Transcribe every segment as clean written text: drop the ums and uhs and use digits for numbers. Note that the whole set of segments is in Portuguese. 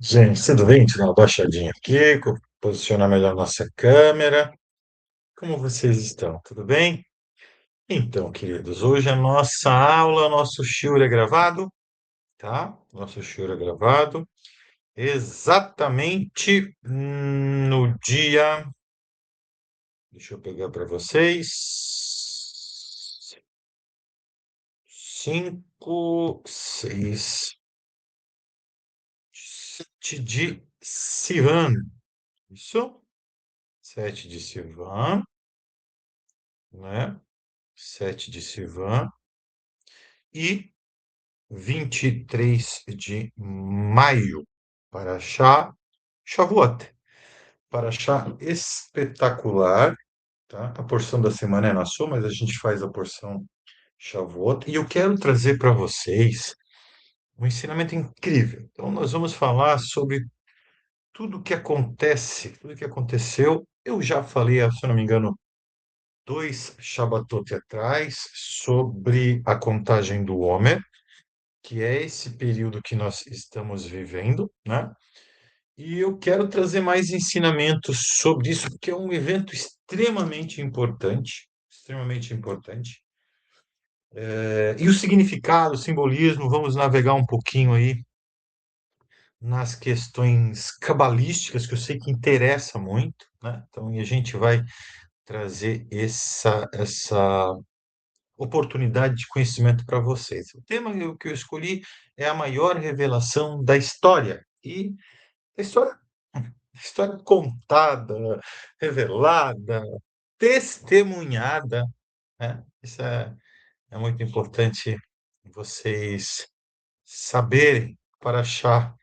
Gente, tudo bem? Deixa eu dar uma baixadinha aqui, posicionar melhor nossa câmera. Como vocês estão? Tudo bem? Então, queridos, hoje a nossa aula, nosso shiur é gravado, tá? Nosso shiur é gravado exatamente no dia. Deixa eu pegar para vocês. 7 de Sivan. Isso? 7 de Sivan, né? 7 de Sivan e 23 de maio, Parashá Shavuot. Parashá espetacular, tá? A porção da semana é na sua, mas a gente faz a porção Shavuot. E eu quero trazer para vocês um ensinamento incrível. Então, nós vamos falar sobre tudo o que acontece, tudo o que aconteceu. Eu já falei, se eu não me engano, 2 Shabbatot atrás, sobre a contagem do Homer, que é esse período que nós estamos vivendo, né? E eu quero trazer mais ensinamentos sobre isso, porque é um evento extremamente importante, extremamente importante. E o significado, o simbolismo, vamos navegar um pouquinho aí nas questões cabalísticas, que eu sei que interessa muito, né? Então, e a gente vai trazer essa oportunidade de conhecimento para vocês. O tema que eu escolhi é a maior revelação da história. E a história contada, revelada, testemunhada, né? Isso é muito importante vocês saberem para achar.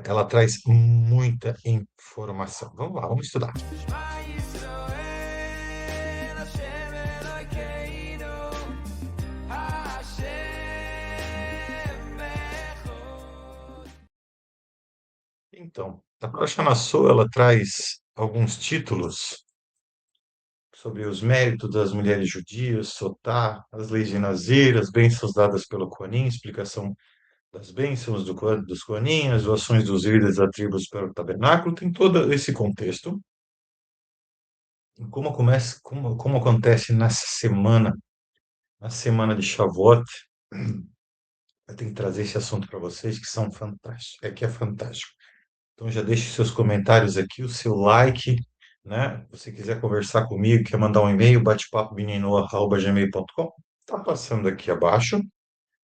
Ela traz muita informação. Vamos lá, vamos estudar. Então, a Parashá Nassau, ela traz alguns títulos sobre os méritos das mulheres judias, Sotá, as leis de Nazir, as bênçãos dadas pelo Coanim, explicação das bênçãos dos Coanim, as doações dos líderes da tribos para o tabernáculo, tem todo esse contexto. E como acontece nessa semana, na semana de Shavuot, eu tenho que trazer esse assunto para vocês, que são fantásticos, que é fantástico. Então já deixe seus comentários aqui, o seu like, né? Se você quiser conversar comigo, quer mandar um e-mail, batepapomenino@gmail.com, tá passando aqui abaixo.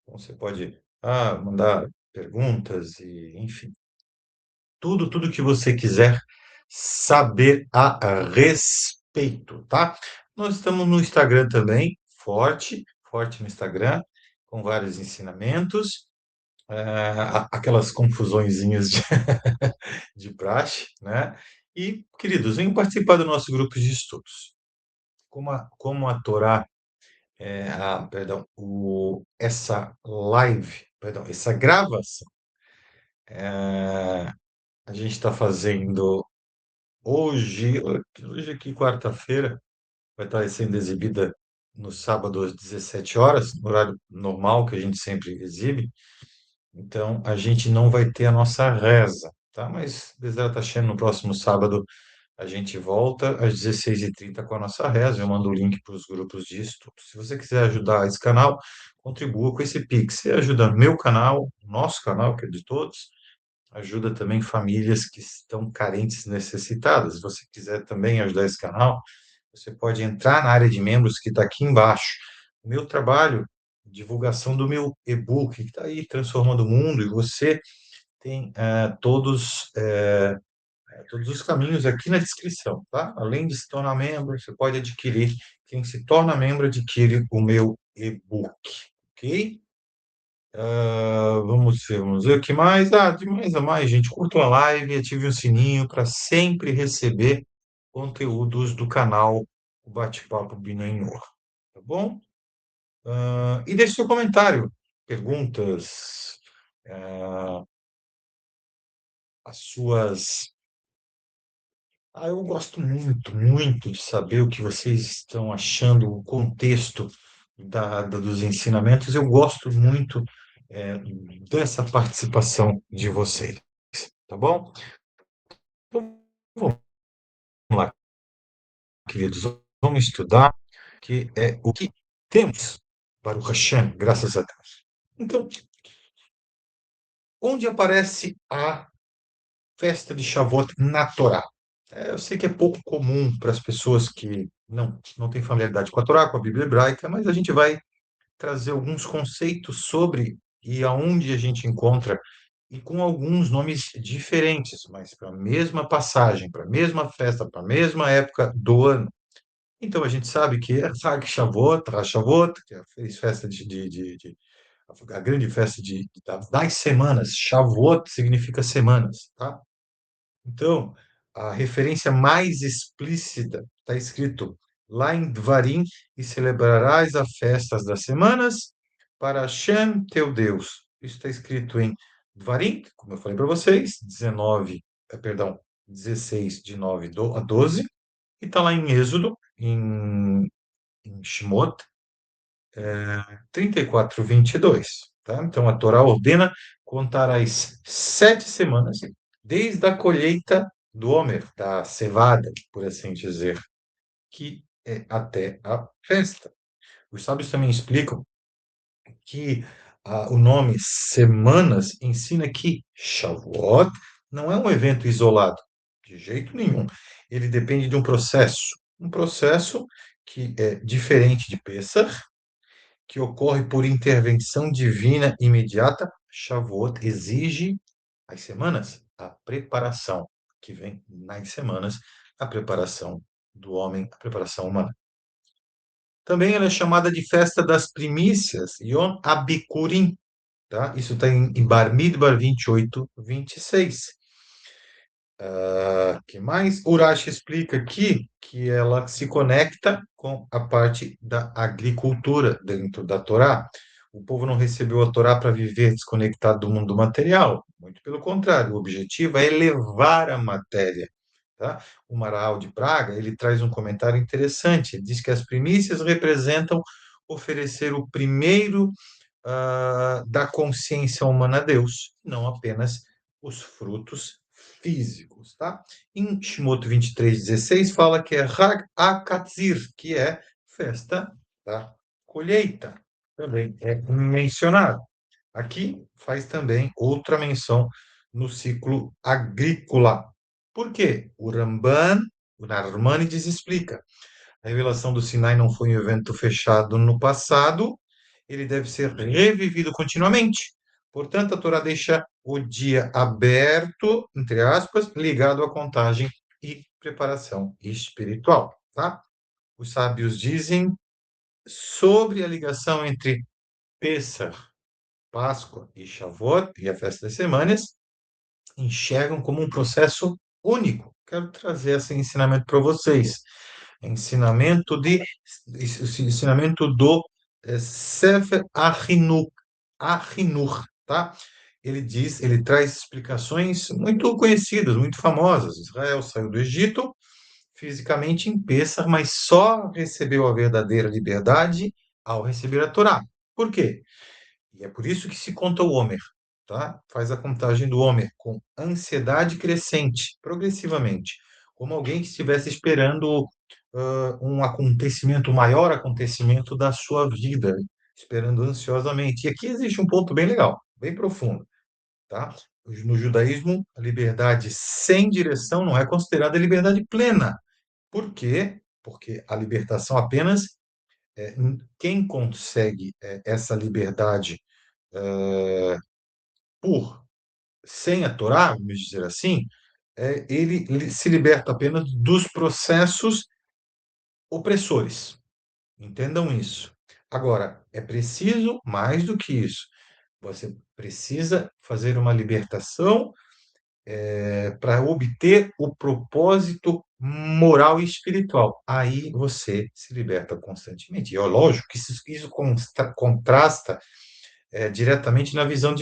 Então você pode mandar perguntas e, enfim, tudo que você quiser saber a respeito, tá? Nós estamos no Instagram também, forte, forte no Instagram, com vários ensinamentos, aquelas confusõezinhas de praxe, né? E, queridos, venham participar do nosso grupo de estudos. Como a Torá, perdão, essa live, perdão, essa gravação, a gente está fazendo hoje aqui, quarta-feira, vai estar sendo exibida no sábado às 17 horas, no horário normal que a gente sempre exibe. Então, a gente não vai ter a nossa reza, tá? Mas, Bezerra Hashem, no próximo sábado, a gente volta às 16h30 com a nossa reza. Eu mando o link para os grupos de estudo. Se você quiser ajudar esse canal, contribua com esse Pix. Você ajuda meu canal, nosso canal, que é de todos, ajuda também famílias que estão carentes, necessitadas. Se você quiser também ajudar esse canal, você pode entrar na área de membros que está aqui embaixo. O meu trabalho, divulgação do meu e-book, que está aí transformando o mundo, e você tem todos os caminhos aqui na descrição, tá? Além de se tornar membro, você pode adquirir. Quem se torna membro adquire o meu e-book, ok? Vamos ver o que mais. De mais a mais, gente, curta a live, ative o sininho para sempre receber conteúdos do canal o Bate-Papo Binanhor, tá bom? E deixe seu comentário, perguntas, as suas. Eu gosto muito, muito de saber o que vocês estão achando, o contexto dos ensinamentos. Eu gosto muito, dessa participação de vocês. tá bom? Então, vamos lá, queridos, vamos estudar que é o que temos para o Hashem, graças a Deus. Então, onde aparece a festa de Shavuot na Torá? Eu sei que é pouco comum para as pessoas que não têm familiaridade com a Torá, com a Bíblia hebraica, mas a gente vai trazer alguns conceitos sobre e aonde a gente encontra, e com alguns nomes diferentes, mas para a mesma passagem, para a mesma festa, para a mesma época do ano. Então a gente sabe que é Hag Shavuot, Rosh Shavuot, que é a festa a grande festa das semanas. Shavuot significa semanas, tá? Então, a referência mais explícita está escrito lá em Dvarim: e celebrarás as festas das semanas para Hashem, teu Deus. Isso está escrito em Dvarim, como eu falei para vocês, 19, perdão, 16, de 9 a 12, e está lá em Êxodo, em Shemot, 34, 22. Tá? Então, a Torá ordena contar as 7 semanas, desde a colheita do Homer, da cevada, por assim dizer, que é até a festa. Os sábios também explicam que o nome semanas ensina que Shavuot não é um evento isolado, de jeito nenhum. Ele depende de um processo que é diferente de Pesach, que ocorre por intervenção divina imediata. Shavuot exige as semanas, a preparação, que vem nas semanas, a preparação do homem, a preparação humana. Também ela é chamada de festa das primícias, Yom Abikurim, tá? Isso está em Bar Midbar 28, 26. Que mais? Urashi explica aqui que ela se conecta com a parte da agricultura dentro da Torá. O povo não recebeu a Torá para viver desconectado do mundo material. Muito pelo contrário, o objetivo é elevar a matéria. Tá? O Maral de Praga, ele traz um comentário interessante. Ele diz que as primícias representam oferecer o primeiro da consciência humana a Deus, não apenas os frutos físicos, tá? Em Shemot 23:16 fala que é Hag HaKatzir, que é festa da colheita. Também é mencionado. Aqui faz também outra menção no ciclo agrícola. Por quê? O Narmanides explica. A revelação do Sinai não foi um evento fechado no passado, ele deve ser revivido continuamente. Portanto, a Torá deixa o dia aberto, entre aspas, ligado à contagem e preparação espiritual, tá? Os sábios dizem sobre a ligação entre Pêssar, Páscoa e Shavuot, e a festa das semanas, enxergam como um processo único. Quero trazer esse ensinamento para vocês. Ensinamento do Sefer Ahinur, tá? Ele traz explicações muito conhecidas, muito famosas. Israel saiu do Egito fisicamente em Pêssar, mas só recebeu a verdadeira liberdade ao receber a Torá. Por quê? E é por isso que se conta o Homer, tá? Faz a contagem do Homer com ansiedade crescente, progressivamente, como alguém que estivesse esperando um acontecimento, o maior acontecimento da sua vida, esperando ansiosamente. E aqui existe um ponto bem legal, bem profundo, tá? No judaísmo, a liberdade sem direção não é considerada liberdade plena. Por quê? Porque a libertação apenas, quem consegue essa liberdade por sem a Torá, vamos dizer assim, ele se liberta apenas dos processos opressores. Entendam isso. Agora, é preciso mais do que isso. Você precisa fazer uma libertação para obter o propósito moral e espiritual. Aí você se liberta constantemente. E é lógico que isso contrasta diretamente na visão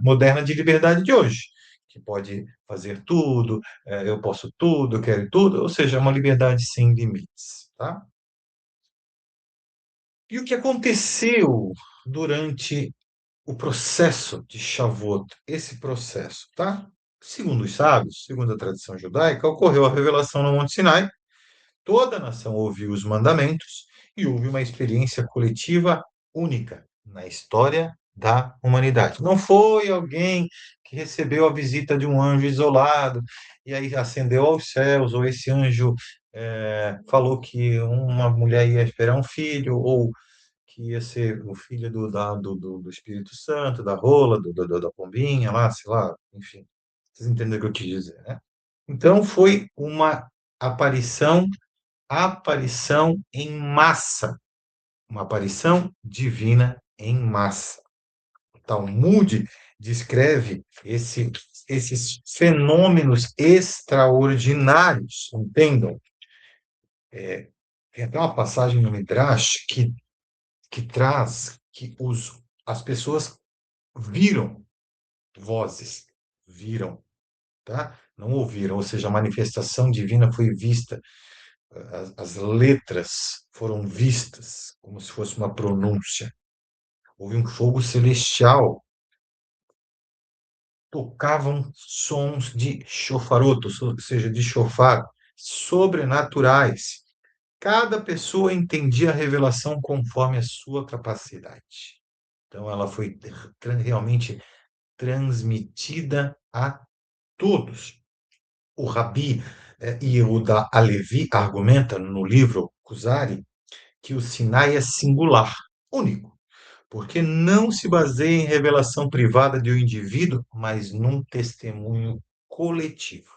moderna de liberdade de hoje, que pode fazer tudo, eu posso tudo, eu quero tudo, ou seja, é uma liberdade sem limites, tá? E o que aconteceu durante o processo de Shavuot, esse processo, tá? Segundo os sábios, segundo a tradição judaica, ocorreu a revelação no Monte Sinai, toda a nação ouviu os mandamentos e houve uma experiência coletiva única na história da humanidade. Não foi alguém que recebeu a visita de um anjo isolado e aí ascendeu aos céus, ou esse anjo falou que uma mulher ia esperar um filho, ou que ia ser o filho do Espírito Santo, da rola, da pombinha, lá, sei lá, enfim. Vocês entenderam o que eu quis dizer, né? Então foi uma aparição, aparição em massa, uma aparição divina em massa. O Talmud descreve esses fenômenos extraordinários, entendam? Tem até uma passagem no Midrash que traz que as pessoas viram vozes, viram, tá? Não ouviram, ou seja, a manifestação divina foi vista, as letras foram vistas, como se fosse uma pronúncia. Houve um fogo celestial, tocavam sons de chofaroto, ou seja, de chofar, sobrenaturais. Cada pessoa entendia a revelação conforme a sua capacidade. Então, ela foi realmente transmitida a todos. O Rabi Yehuda Alevi argumenta no livro Kuzari que o Sinai é singular, único, porque não se baseia em revelação privada de um indivíduo, mas num testemunho coletivo.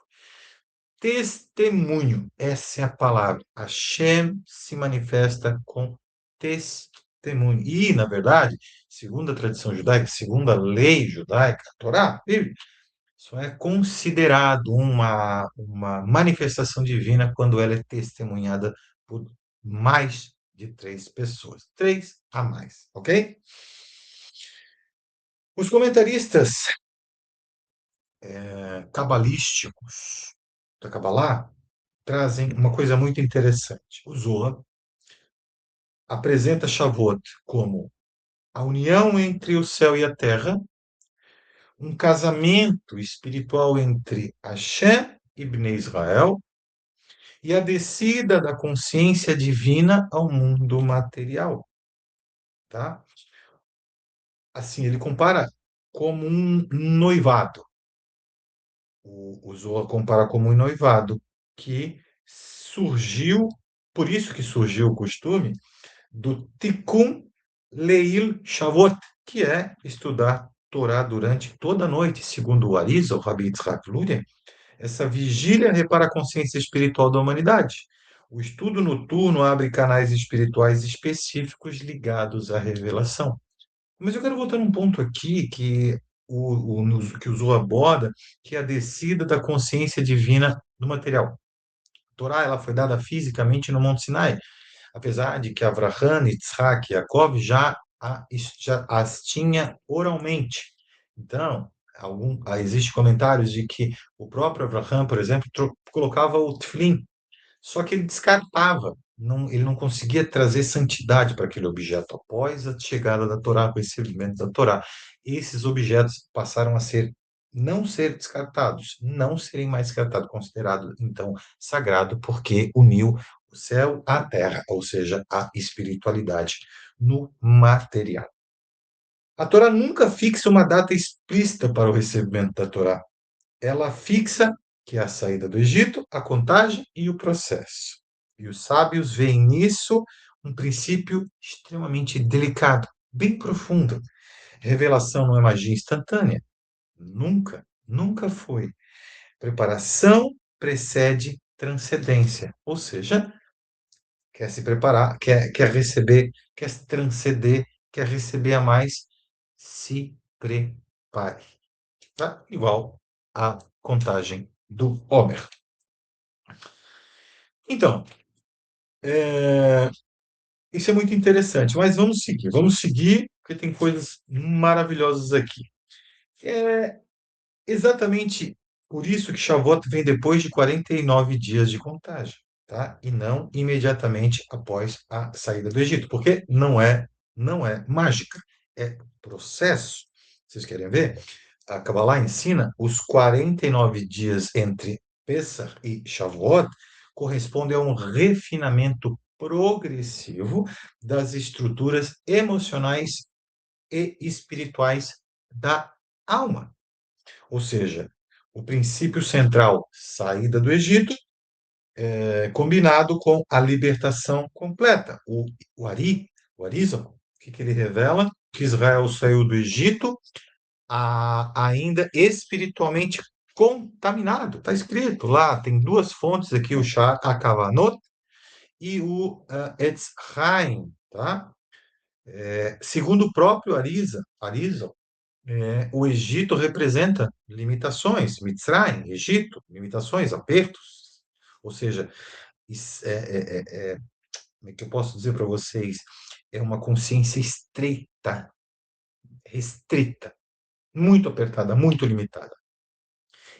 Testemunho, essa é a palavra. Hashem se manifesta com testemunho. E, na verdade, segundo a tradição judaica, segundo a lei judaica, a Torá, a Bíblia, só é considerado uma manifestação divina quando ela é testemunhada por mais de três pessoas. Três a mais, ok? Os comentaristas cabalísticos da Kabbalah trazem uma coisa muito interessante. O Zohar apresenta Shavuot como a união entre o céu e a terra, um casamento espiritual entre Hashem e Bnei Israel, e a descida da consciência divina ao mundo material, tá? Assim, ele compara como um noivado. O Zohar compara como um noivado que surgiu, por isso que surgiu o costume do Tikkun Leil Shavuot, que é estudar Torá durante toda a noite, segundo o Arizal, o Rabbi Yitzhak Luria. Essa vigília repara a consciência espiritual da humanidade. O estudo noturno abre canais espirituais específicos ligados à revelação. Mas eu quero voltar num ponto aqui que o Zohar aborda, que é a descida da consciência divina do material. A Torá ela foi dada fisicamente no Monte Sinai, apesar de que Avraham, Yitzhak e Jacob já as tinha oralmente. Então, existem comentários de que o próprio Avraham, por exemplo, colocava o tefilim, só que ele descartava, ele não conseguia trazer santidade para aquele objeto. Após a chegada da Torá, com esse elemento da Torá, esses objetos passaram a não ser descartados, não serem mais descartados, considerado então sagrado, porque uniu o céu à terra, ou seja, a espiritualidade no material. A Torá nunca fixa uma data explícita para o recebimento da Torá. Ela fixa que é a saída do Egito, a contagem e o processo. E os sábios veem nisso um princípio extremamente delicado, bem profundo. Revelação não é magia instantânea. Nunca, nunca foi. Preparação precede transcendência. Ou seja, quer se preparar, quer receber, quer transcender, quer receber a mais, se prepare. Tá? Igual a contagem do Homer. Então, isso é muito interessante, mas vamos seguir, porque tem coisas maravilhosas aqui. É exatamente por isso que Shavuot vem depois de 49 dias de contagem, tá? E não imediatamente após a saída do Egito, porque não é mágica, é processo. Vocês querem ver? a Kabbalah ensina, os 49 dias entre Pesach e Shavuot correspondem a um refinamento progressivo das estruturas emocionais e espirituais da alma. Ou seja, o princípio central, saída do Egito, combinado com a libertação completa. O Arizal, o que que ele revela? Que Israel saiu do Egito ainda espiritualmente contaminado. Está escrito lá, tem duas fontes aqui, o Shar HaKavanot e o Etz Chaim, tá? Segundo o próprio Arizal, o Egito representa limitações, Mitzrayim, Egito, limitações, apertos. Ou seja, como é que eu posso dizer para vocês? É uma consciência estreita, restrita, muito apertada, muito limitada.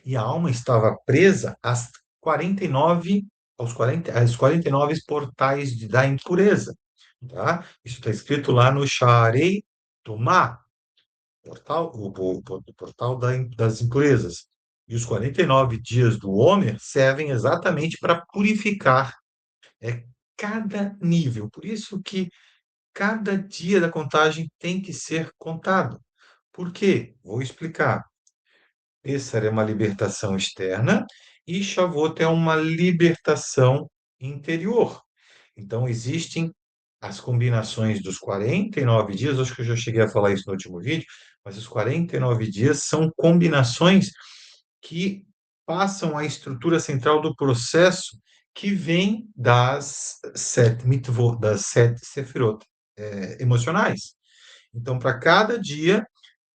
E a alma estava presa às 49, às 49 portais da impureza. Tá? Isso está escrito lá no Sharei Tumá, o portal das impurezas. E os 49 dias do Homer servem exatamente para purificar cada nível. Por isso que cada dia da contagem tem que ser contado. Por quê? Vou explicar. Pêssar é uma libertação externa e Shavuot é uma libertação interior. Então, existem as combinações dos 49 dias, acho que eu já cheguei a falar isso no último vídeo, mas os 49 dias são combinações que passam a estrutura central do processo que vem das sete mitvot, das sete sefirot, emocionais. Então, para cada dia,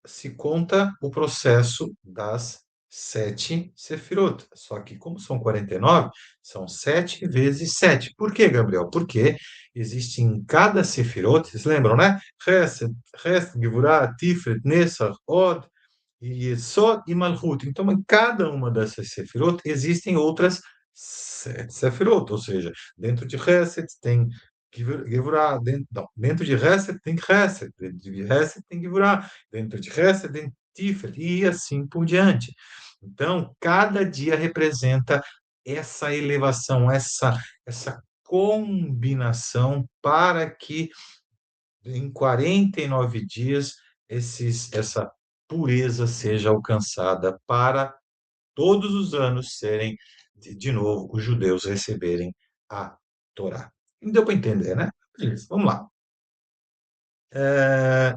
se conta o processo das sete sefirot. Só que, como são 49, são 7 vezes 7. Por quê, Gabriel? Porque existe em cada sefirot, vocês lembram, né? Chesed, Gevurah, Tiferet, Nesach, Od, e Yesod e Malchut. Então, em cada uma dessas sefirot existem outras sete sefirot, ou seja, dentro de Chesed tem Gevurah, dentro de Chesed tem Chesed, dentro de Chesed tem Gevurah, dentro de Chesed tem Tiferet, e assim por diante. Então, cada dia representa essa elevação, essa combinação para que em 49 dias essa pureza seja alcançada para todos os anos serem, de novo, os judeus receberem a Torá. Não deu para entender, né? Beleza, vamos lá. É,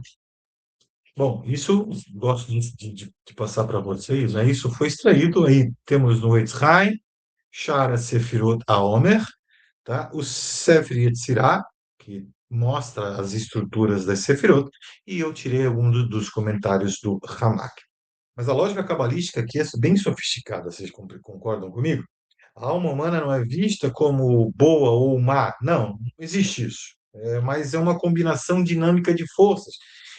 bom, isso gosto de passar para vocês, né? Isso foi extraído aí, temos no Etz Chaim, Shara Sefirot HaOmer, tá? O Sefer Yetzirah, que mostra as estruturas das Sefirot, e eu tirei alguns dos comentários do Ramak. Mas a lógica cabalística aqui é bem sofisticada, vocês concordam comigo? A alma humana não é vista como boa ou má, não existe isso. Mas é uma combinação dinâmica de forças.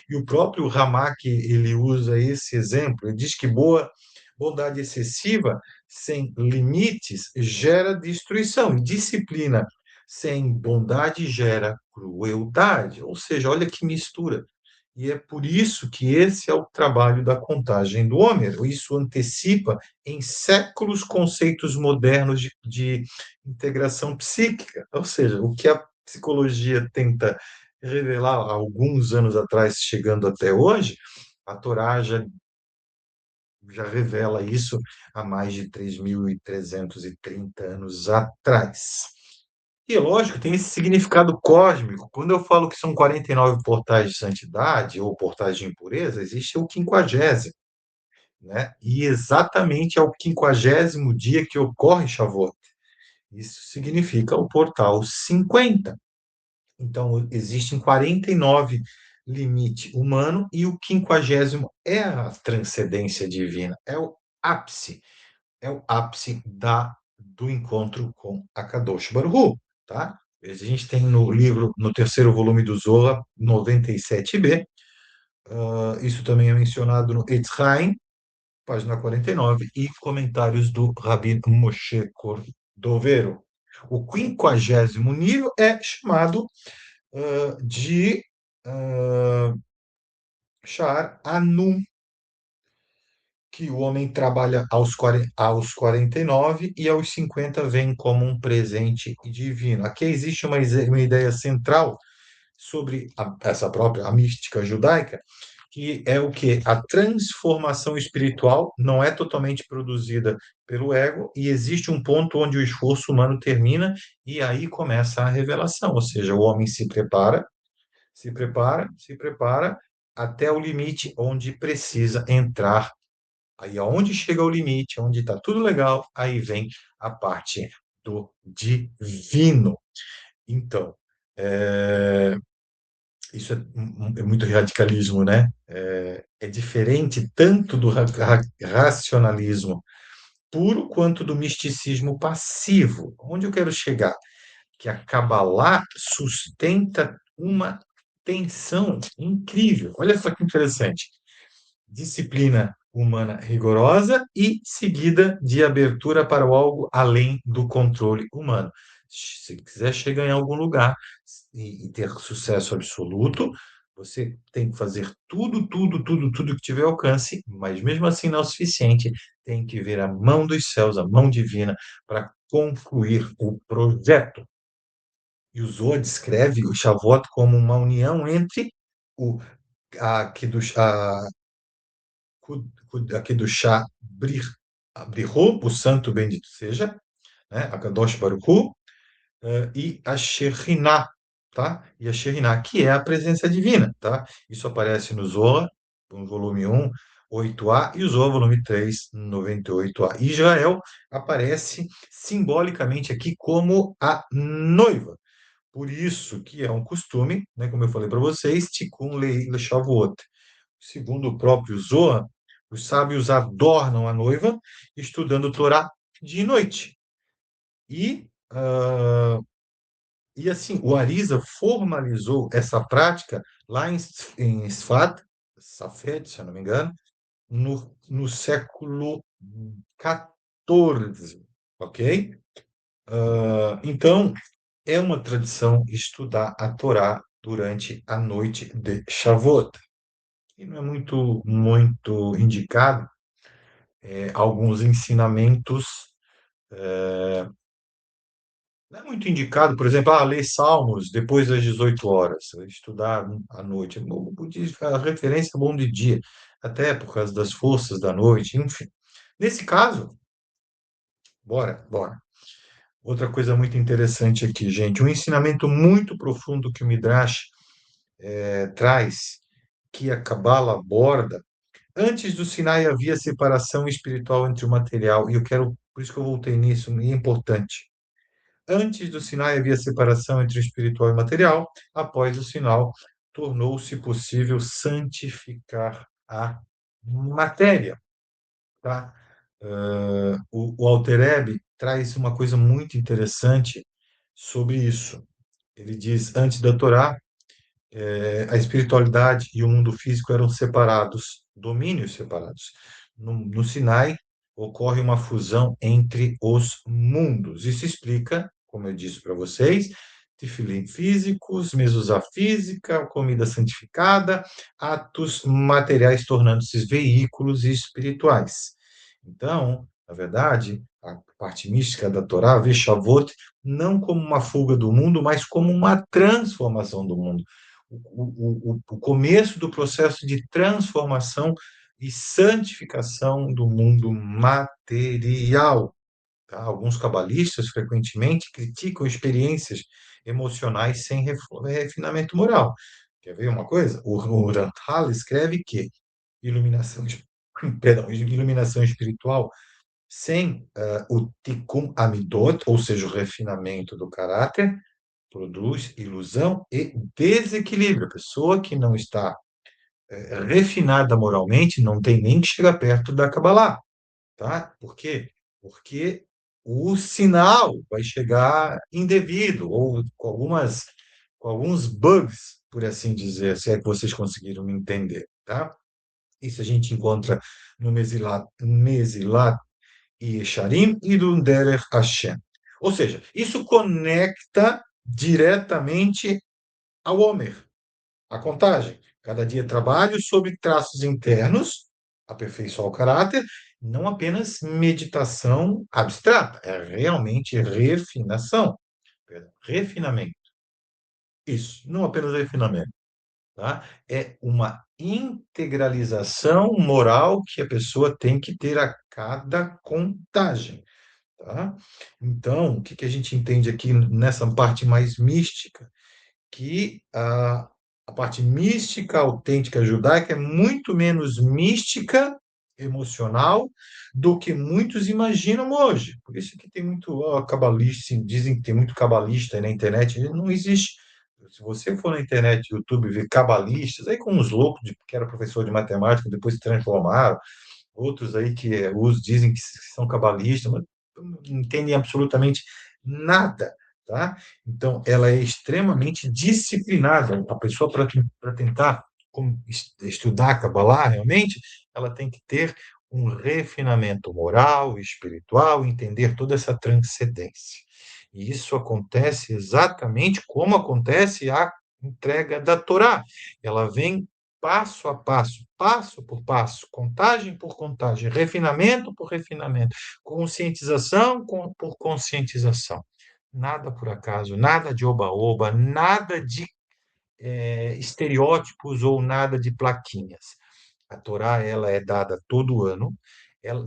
E o próprio Ramak, ele usa esse exemplo, ele diz que bondade excessiva, sem limites, gera destruição, e disciplina sem bondade gera crueldade. Ou seja, olha que mistura. E é por isso que esse é o trabalho da contagem do Homer. Isso antecipa em séculos conceitos modernos de integração psíquica. Ou seja, o que a psicologia tenta revelar há alguns anos atrás, chegando até hoje, a Torá já revela isso há mais de 3.330 anos atrás. E é lógico, tem esse significado cósmico. Quando eu falo que são 49 portais de santidade ou portais de impureza, existe o quinquagésimo, né? E exatamente é o quinquagésimo dia que ocorre Shavuot. Isso significa o portal 50. Então, existem 49 limite humano e o quinquagésimo é a transcendência divina, é o ápice do encontro com a Kadosh Baruch Hu, tá? A gente tem no livro, no terceiro volume do Zohar, 97b, isso também é mencionado no Etz Chaim, página 49, e comentários do Rabbi Moshe Cordovero. O quinquagésimo nível é chamado de Shar Anum, que o homem trabalha aos 49 e aos 50 vem como um presente divino. Aqui existe uma ideia central sobre essa própria a mística judaica, que é o que a transformação espiritual não é totalmente produzida pelo ego e existe um ponto onde o esforço humano termina e aí começa a revelação, ou seja, o homem se prepara, se prepara até o limite onde precisa entrar. Aí aonde chega o limite, onde está tudo legal, aí vem a parte do divino. Então, é, isso é muito radicalismo, né? É diferente tanto do racionalismo puro quanto do misticismo passivo. Onde eu quero chegar? Que a Kabbalah sustenta uma tensão incrível. Olha só que interessante. Disciplina humana rigorosa e seguida de abertura para o algo além do controle humano. Se quiser chegar em algum lugar e ter sucesso absoluto, você tem que fazer tudo que tiver alcance, mas mesmo assim não é o suficiente, tem que ver a mão dos céus, a mão divina, para concluir o projeto. E o Zohar descreve o Shavuot como uma união entre o aqui do aqui do chá Brihu, o santo bendito seja, né? A Kadosh Baruch Hu, e a Shekhinah, tá? E a Shekhinah, que é a presença divina, tá? Isso aparece no Zohar, no volume 1, 8a, e o Zohar, volume 3, 98a. Israel aparece simbolicamente aqui como a noiva. Por isso que é um costume, né, como eu falei para vocês, Tikkun Leil Shavuot. Segundo o próprio Zohar, os sábios adornam a noiva estudando o Torá de noite. E, e assim, o Arisa formalizou essa prática lá em Safed, se eu não me engano, no século XIV, ok? Então, é uma tradição estudar a Torá durante a noite de Shavuot. E não é muito indicado alguns ensinamentos. Não é muito indicado, por exemplo, ler Salmos depois das 18 horas, estudar à noite. A referência é bom de dia, até por causa das forças da noite, enfim. Nesse caso, bora. Outra coisa muito interessante aqui, gente, um ensinamento muito profundo que o Midrash traz, que a Kabbalah aborda. Antes do Sinai havia separação espiritual entre o material, e eu quero, por isso que eu voltei nisso, e é importante. Antes do Sinai havia separação entre o espiritual e o material, após o Sinai tornou-se possível santificar a matéria, tá? O Alter Ebe traz uma coisa muito interessante sobre isso. Ele diz, antes da Torá, a espiritualidade e o mundo físico eram separados, domínios separados. No Sinai ocorre uma fusão entre os mundos. Isso explica, como eu disse para vocês, tefilim físicos, mezuzá física, comida santificada, atos materiais tornando-se veículos espirituais. Então, na verdade, a parte mística da Torá vê Shavuot não como uma fuga do mundo, mas como uma transformação do mundo, o começo do processo de transformação e santificação do mundo material. Tá? Alguns cabalistas frequentemente criticam experiências emocionais sem refinamento moral. Quer ver uma coisa? O Ramchal escreve que iluminação, perdão, iluminação espiritual sem o tikkun amidot, ou seja, o refinamento do caráter, produz ilusão e desequilíbrio. A pessoa que não está refinada moralmente não tem nem que chegar perto da Kabbalah, tá? Por quê? Porque o sinal vai chegar indevido ou com alguns bugs, por assim dizer, se é que vocês conseguiram me entender, tá? Isso a gente encontra no Mesilat e Sharim e do Derech Hashem. Ou seja, isso conecta diretamente ao Homer, a contagem. Cada dia trabalho sobre traços internos, aperfeiçoar o caráter, não apenas meditação abstrata, é realmente refinação, refinamento. Isso, não apenas refinamento, tá? É uma integralização moral que a pessoa tem que ter a cada contagem, tá? Então, o que que a gente entende aqui nessa parte mais mística? Que a parte mística, autêntica judaica é muito menos mística, emocional, do que muitos imaginam hoje. Por isso que tem muito cabalista, dizem que tem muito cabalista aí na internet, ele não existe. Se você for na internet, YouTube, ver cabalistas, aí com uns loucos que era professor de matemática, depois se transformaram, outros aí que os dizem que são cabalistas, mas não entendem absolutamente nada, tá? Então, ela é extremamente disciplinada. A pessoa, para tentar estudar a Kabbalah, realmente, ela tem que ter um refinamento moral, espiritual, entender toda essa transcendência. E isso acontece exatamente como acontece a entrega da Torá. Ela vem passo por passo, contagem por contagem, refinamento por refinamento, conscientização por conscientização. Nada por acaso, nada de oba-oba, nada de estereótipos ou nada de plaquinhas. A Torá ela é dada todo ano.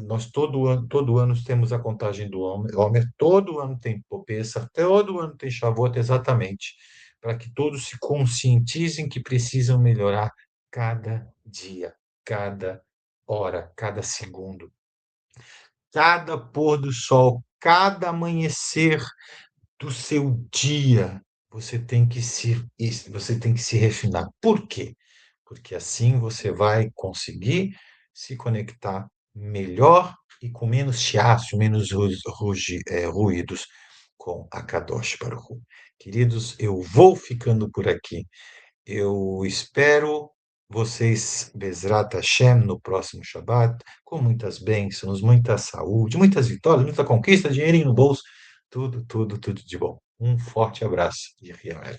Nós todo ano temos a contagem do Homer, todo ano tem Pessah, todo ano tem Shavuot, exatamente, para que todos se conscientizem que precisam melhorar cada dia, cada hora, cada segundo, cada pôr do sol, cada amanhecer do seu dia, você tem que se refinar. Por quê? Porque assim você vai conseguir se conectar melhor e com menos chiasso, menos ruídos com a Kadosh Baruch Hu. Queridos, eu vou ficando por aqui. Eu espero vocês, Bezrat Hashem, no próximo Shabbat, com muitas bênçãos, muita saúde, muitas vitórias, muita conquista, dinheirinho no bolso, tudo, tudo, tudo de bom. Um forte abraço de Riael.